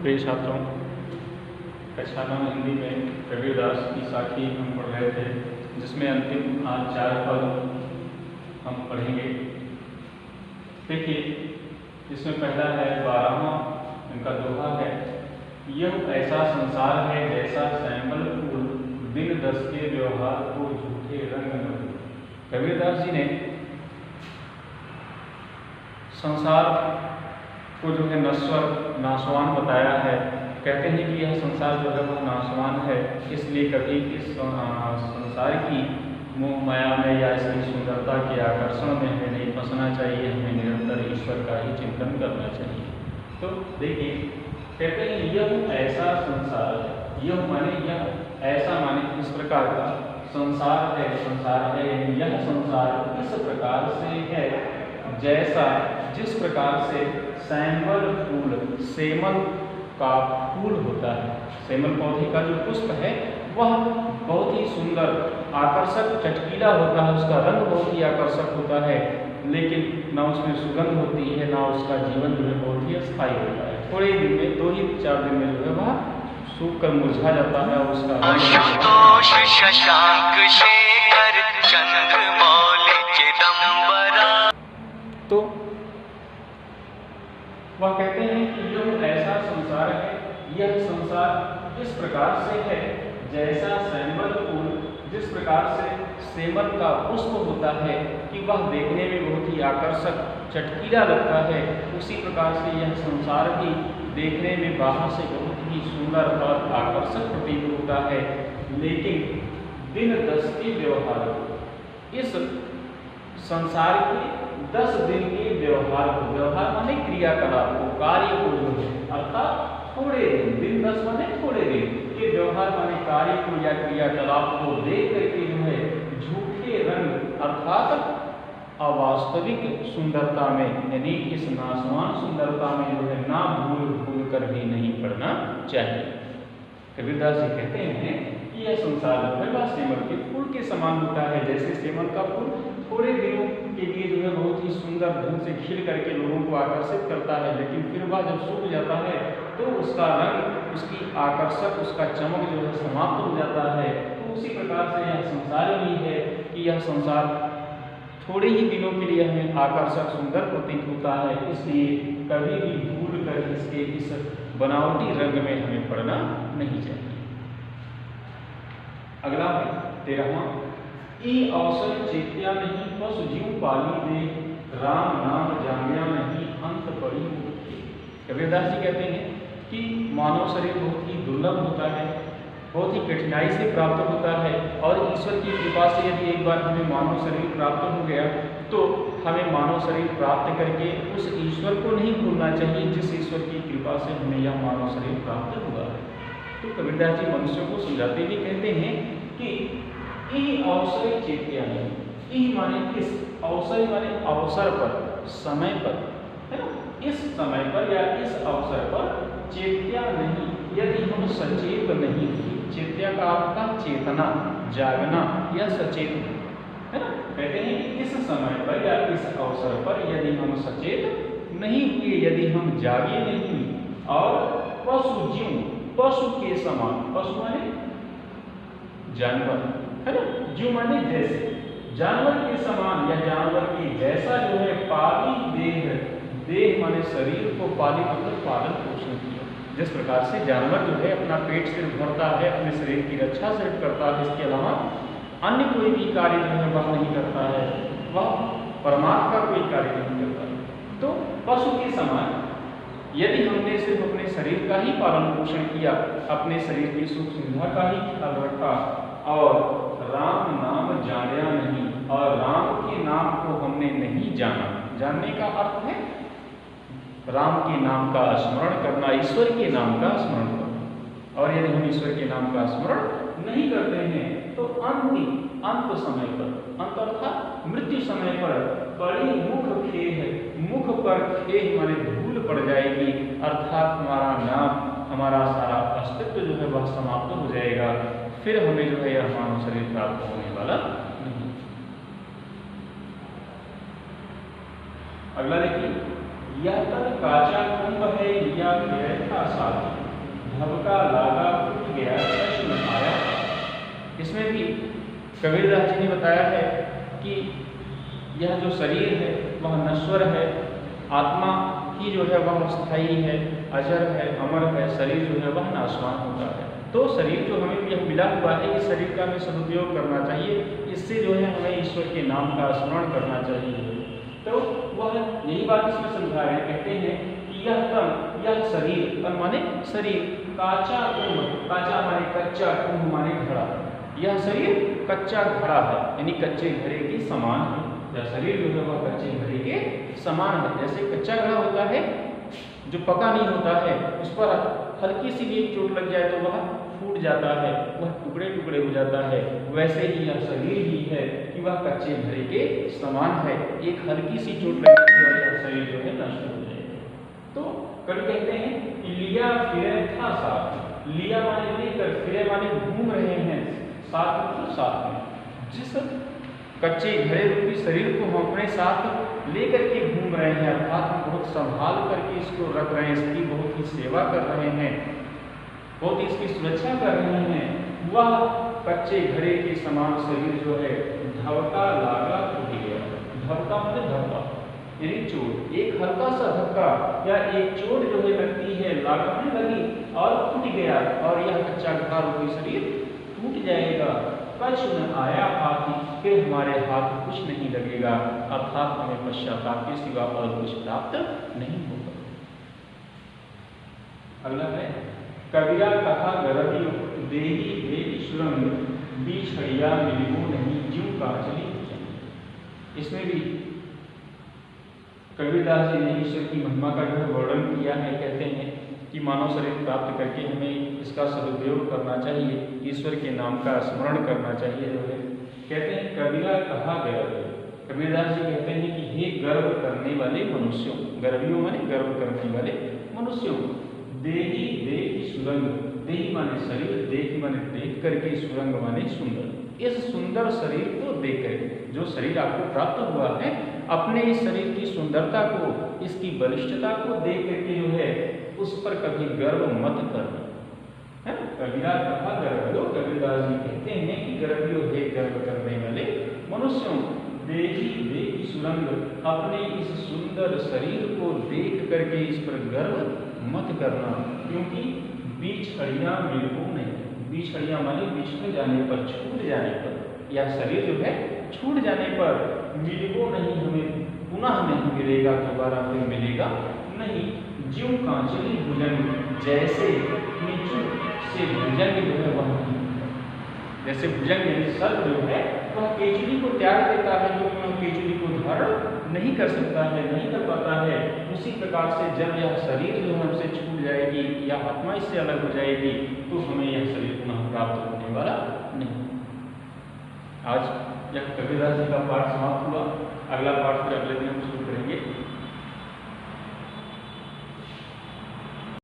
प्रिय छात्रों, कक्षा 9 हिंदी में कबीरदास की साखी हम पढ़ रहे थे, जिसमें अंतिम आज 4 पद हम पढ़ेंगे। देखिए, इसमें पहला है 12वां इनका दोहा है, यह ऐसा संसार है जैसा सैंबल फूल, दिन दस के व्यवहार को झूठे रंग न भूल। कबीरदास जी ने संसार को जो है नश्वर नाशवान बताया है। कहते हैं कि यह संसार जो है वह नाशवान है, इसलिए कभी इस संसार की मोह माया में या इसकी सुंदरता के आकर्षण में हमें नहीं फंसना चाहिए, हमें निरंतर ईश्वर का ही चिंतन करना चाहिए। तो देखिए, कहते हैं यह ऐसा संसार है, यह माने यह ऐसा माने इस प्रकार का संसार है, यह संसार इस प्रकार से है जैसा जिस प्रकार से सैंबल फूल, सेमल का फूल होता है। सेमल पौधे का जो पुष्प है वह बहुत ही सुंदर, आकर्षक, चटकीला होता है, उसका रंग बहुत ही आकर्षक होता है, लेकिन ना उसमें सुगंध होती है, ना उसका जीवन जो है बहुत ही अस्थायी होता है। थोड़े दिन में 2-4 दिन में जो है वह सूख कर मुरझा जाता है और उसका तो वह कहते हैं कि यह ऐसा संसार है, यह संसार इस प्रकार से है जैसा सैंबल फूल, जिस प्रकार से सेमल का पुष्प होता है कि वह देखने में बहुत ही आकर्षक, चटकीला लगता है, उसी प्रकार से यह संसार भी देखने में बाहर से बहुत ही सुंदर और आकर्षक प्रतीत होता है, लेकिन दिन दस के व्यवहार, इस संसार के 10 दिन के व्यवहार को, व्यवहार माने क्रियाकलाप को, कार्य को जो है, अर्थात थोड़े दिन 10 माने थोड़े दिन के व्यवहार माने कार्य को या क्रियाकलाप को देख करके जो है झूठे रंग अर्थात अवास्तविक सुंदरता में, यानी इस नाशवान सुंदरता में जो है ना भूल कर भी नहीं पड़ना चाहिए। कबीरदास जी कहते हैं कि यह संसार जो है वह सेमल के फूल के समान होता है। जैसे सेमल का फूल थोड़े दिनों के लिए जो है बहुत ही सुंदर ढंग से खिल करके लोगों को आकर्षित करता है, लेकिन फिर वह जब सूख जाता है तो उसका रंग, उसकी आकर्षक, उसका चमक जो है समाप्त हो जाता है। तो उसी प्रकार से यह संसार भी है कि यह संसार थोड़े ही दिनों के लिए हमें आकर्षक, सुंदर प्रतीत होता है, इसलिए कभी भी भूल कर इसके इस बनावटी रंग में हमें पड़ना नहीं चाहिए। अगला है 13वां, ई अवसर चेत्या नहीं पशु जीव पाली दे, राम नाम जानिया नहीं अंत पड़ी मुक्ति। कबीरदास जी कहते हैं कि मानव शरीर बहुत ही दुर्लभ होता है, बहुत ही कठिनाई से प्राप्त होता है, और ईश्वर की कृपा से यदि एक बार हमें मानव शरीर प्राप्त हो गया तो हमें मानव शरीर प्राप्त करके उस ईश्वर को नहीं भूलना चाहिए जिस ईश्वर की कृपा से हमें यह मानव शरीर प्राप्त हुआ है। तो कबीरदास जी मनुष्यों को समझाते हुए कहते हैं कि ई अवसर चेत्या नहीं, ई माने किस, अवसर माने अवसर पर, समय पर, है ना, इस समय पर या इस अवसर पर चेत्या नहीं, यदि हम सचेत नहीं हुए। चेत्या का अर्थ था चेतना, जागना या सचेत, है ना। कहते हैं कि इस समय पर या इस अवसर पर यदि हम सचेत नहीं हुए, यदि हम जागे नहीं और पशु जीव, पशु के समान, पशु माने जानवर, है ना, जीव माने जैसे, जानवर के समान या जानवर के जैसा जो है पाली देह, देह माने शरीर को, पाली मतलब पालन पोषण किया। जिस प्रकार से जानवर जो है अपना पेट सिर्फ भरता है, अपने शरीर की रक्षा सिर्फ करता है, इसके अलावा अन्य कोई भी कार्य जो है वह नहीं करता है, वह परमात्मा का कोई कार्य नहीं करता है। तो पशु के समान यदि हमने सिर्फ अपने शरीर का ही पालन पोषण किया, अपने शरीर की सुख सुविधा का ही ख्याल रखा और राम नाम जानिया नहीं, और राम के नाम को हमने नहीं जाना, जानने का अर्थ है राम के नाम का स्मरण करना, ईश्वर के नाम का स्मरण करना। और यदि हम ईश्वर के नाम का स्मरण नहीं करते हैं तो अंत समय पर, अंत अर्थात मृत्यु समय पर कड़ी मुख खेह, मुख पर खेह माने धूल पड़ जाएगी, अर्थात हमारा नाम, हमारा सारा अस्तित्व जो है वह समाप्त हो जाएगा, फिर हमें जो है यह मानव शरीर प्राप्त होने वाला नहीं। अगला देखिए यह तन काचा कुंभ है लिया फिरे था साथी, धबका लागा फूट गया कछ न आया। इसमें भी कबीरदास जी ने बताया है कि यह जो शरीर है वह नश्वर है, आत्मा ही जो है वह स्थायी है, अजर है, अमर है, शरीर जो है वह नाशवान होता है। तो शरीर जो हमें यह मिला हुआ है, इस शरीर का हमें सदुपयोग करना चाहिए, इससे जो है हमें ईश्वर के नाम का स्मरण करना चाहिए। तो वह यही बात इसमें समझा रहे हैं, कहते हैं कि यह तन, यह शरीर, तन माने शरीर, काचा कुंभ, काचा माने कच्चा, कुंभ माने घड़ा, यह शरीर कच्चा घड़ा है, यानी कच्चे घड़े के समान है। यह शरीर जो है वह कच्चे घड़े के समान है। जैसे कच्चा घड़ा होता है जो पका नहीं होता है, उस पर हल्की सी भी चोट लग जाए तो वह फूट जाता है, वह टुकड़े टुकड़े हो जाता है। वैसे ही यह शरीर ही है कि वह कच्चे घड़े के समान है, एक हल्की सी चोट लगेगी और यह शरीर जो है नष्ट हो जाएगा। तो कवि कहते हैं कि लिया फिरे था साथ, लिया माने लेकर, फिरे माने घूम रहे हैं, साथ मतलब साथ में। जिस कच्चे घड़े रूपी शरीर को हम अपने साथ लेकर के घूम रहे हैं, अर्थात हम बहुत संभाल करके इसको रख रहे हैं, इसकी बहुत ही सेवा कर रहे हैं, बहुत ही इसकी सुरक्षा कर रहे हैं, वह कच्चे घड़े के समान शरीर जो है धबका लागा टूट गया। धबका मतलब धक्का यानी चोट, एक हल्का सा धक्का या एक चोट जो है लगती है, लागने लगी और टूट गया, और यह कच्चा घड़ा रूपी शरीर टूट जाएगा। कछ न आया हाथी, फिर हमारे हाथ कुछ नहीं लगेगा, अर्थात हमें पश्चाताप के सिवा और कुछ प्राप्त नहीं होगा। अगला है कबीरा कहा गरबियो देही देही सुरंग, बिछड़िया मिलबो नहीं ज्यों कांचली भुजंग। इसमें भी कबीरदास जी ने ईश्वर की महिमा का जो है वर्णन किया है। कहते हैं कि मानव शरीर प्राप्त करके हमें इसका सदुपयोग करना चाहिए, ईश्वर के नाम का स्मरण करना चाहिए जो है। कहते हैं कबीरा कहा गर्व, कबीरदास जी कहते हैं कि हे गर्व करने वाले मनुष्यों, गर्वियों माने गर्व करने वाले मनुष्यों, देही देही सुरंग, देही माने शरीर, देही माने देख करके, सुरंग माने सुंदर। इस सुंदर शरीर को देख करके, जो शरीर आपको प्राप्त हुआ है, अपने इस शरीर की सुंदरता को, इसकी बलिष्ठता को देख करके जो है उस पर कभी गर्व मत करना है। कबीरा कहा गर्वियो, कबीरदास जी कहते हैं कि गर्वियो है गर्व करने वाले मनुष्यों, देही देही सुरंग, अपने इस सुंदर शरीर को देख करके इस पर गर्व मत करना, क्योंकि बिछड़िया मिलबो नहीं, बिछड़िया माने बिछड़ जाने पर, छूट जाने पर, यह शरीर जो है छूट जाने पर मिलबो नहीं, हमें पुनः नहीं मिलेगा, दोबारा फिर मिलेगा नहीं। ज्यों कांचली भुजंग, जैसे नीचू से भुजंग जो है वह नहीं, जैसे भुजंग यानी सर्प जो है वह केचुली को त्याग देता है, जो वह केचुली को धारण नहीं कर सकता है, नहीं कर पाता है, उसी प्रकार से जब यह शरीर जो हमसे छूट जाएगी या आत्मा इससे अलग हो जाएगी तो हमें यह शरीर पुनः प्राप्त होने वाला नहीं। आज यह कबीरदास जी का पाठ समाप्त हुआ, अगला पाठ फिर अगले दिन हम शुरू करेंगे।